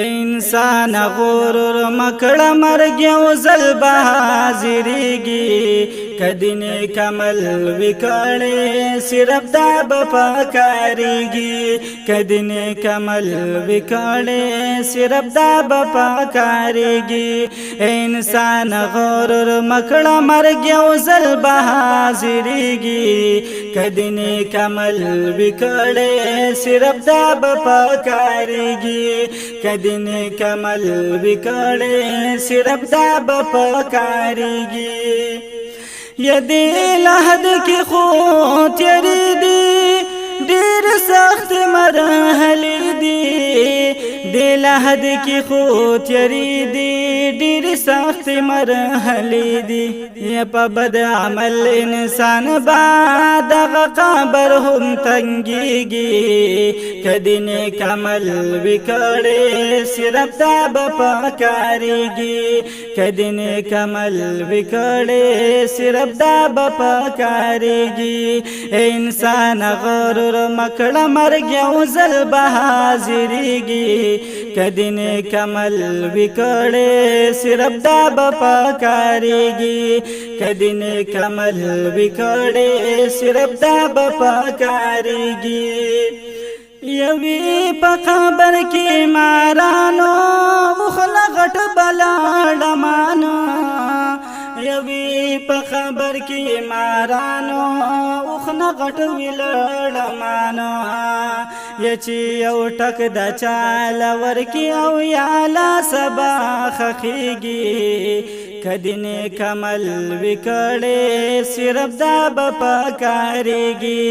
انسان غرور مکړه مرګ یو ځل به حاضرېږي کدی نیک عمل وکړې صرف دا به پکارېږي کدی نیک عمل وکړې صرف دا به پکارېږي انسان غرور مکړه مرګ یو ځل به حاضرېږي کدی نیک عمل وکړې صرف دا به پکارېږي کدی نیک عمل وکړې صرف دا به پکارېږي یدې لحد کې خو تیرې دي ډېر سخت مرحلې دي دې لحد کې خو تیرې دي ډېر سخت مرحلې دي یا په بد عمل انسان با دغه قبر هم تنګېږي کدی نیک عمل وکړې صرف دا به پکارېږي کدی نیک عمل وکړې صرف دا به پکارېږي انسان غرور مکړه مرګ یو ځل به حاضرېږي کدی نیک عمل وکړې صرف دا به پکارېږي کدی نیک عمل وکړې صرف دا به پکارېږي یوی په قبر کې مارانو مخله غټ بلاړمانو یوی په خبر کې مارانو اوخنه غټ ویلړمانو یچی یو ټک د چال ورکی او یالا سبا خخیږي کدی نیک عمل وکړې صرف دا به پکارېږي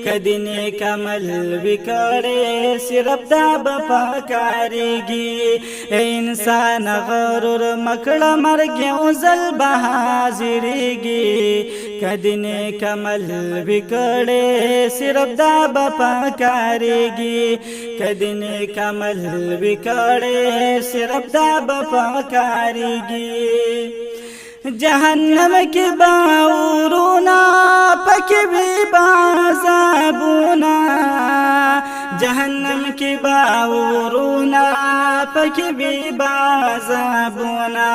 کدی نیک عمل وکړې صرف دا به پکارېږي انسان غرور مکړه مرګ یو ځل به حاضرېږي کدی نیک عمل وکړې صرف دا به پکارېږي کدی نیک عمل وکړې صرف دا به پکارېږي جہنم کی باورونا پکی بھی بازابونا جہنم کی باورونا پکی بھی بازابونا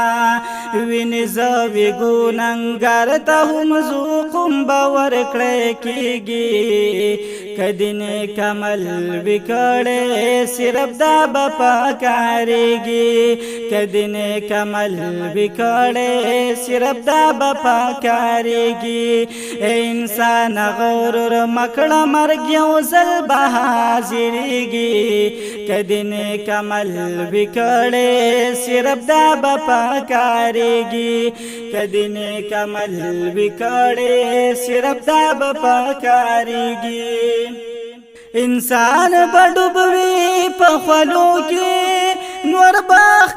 وینی زوی گوننگر تا هم زوقم باور کڑے کی گی کدی نیک عمل وکړې صرف دا به پکارېږي کدی نیک عمل وکړې صرف دا به پکارېږي انسان غرور مکړه مرګ یو ځل به حاضرېږي کدی نیک عمل وکړې صرف دا به پکارېږي کدی نیک عمل وکړې صرف دا به پکارېږي انسان بډوبوي په خولو کې نور باغ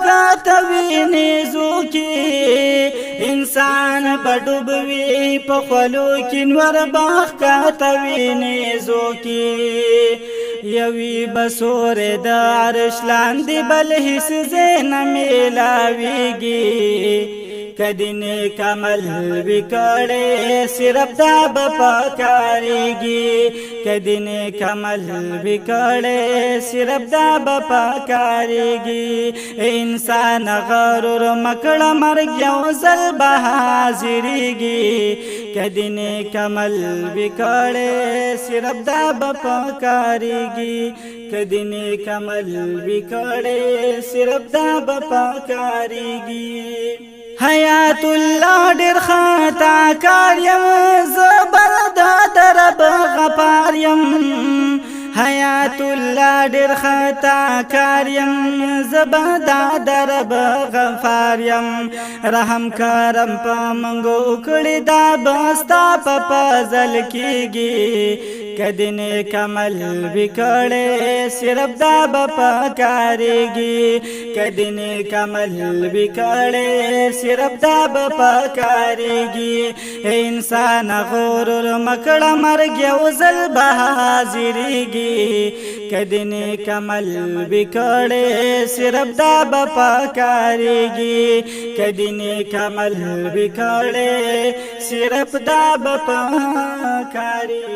کا وینځو کې انسان بډوبوي په خولو کې نور باغ کا وینځو کې یوی بسور د عرش لاندې بل هیڅ زین ملاويږي کدی نیک عمل وکړې صرف دا به پکارېږي کدی نیک عمل وکړې صرف دا به پکارېږي انسان غرور مکړه مرګ یو ځل به حاضرېږي کدی نیک عمل وکړې صرف دا به پکارېږي کدی نیک عمل وکړې صرف دا به پکارېږي حیات الله ډېر خطا کار یم زبرداد رب غفار یم حیات الله ډېر خطا کار یم زبرداد رب غفار یم رحم کرم په منګو کړي دا بستا په فضل کېږي کدی نیک عمل وکړې صرف دا به پکارېږي کدی نیک عمل وکړې صرف دا به پکارېږي انسان غرور مکړه مرګ یو ځل به حاضرېږي کدی نیک عمل وکړې صرف دا به پکارېږي کدی نیک عمل وکړې صرف دا به پکارېږي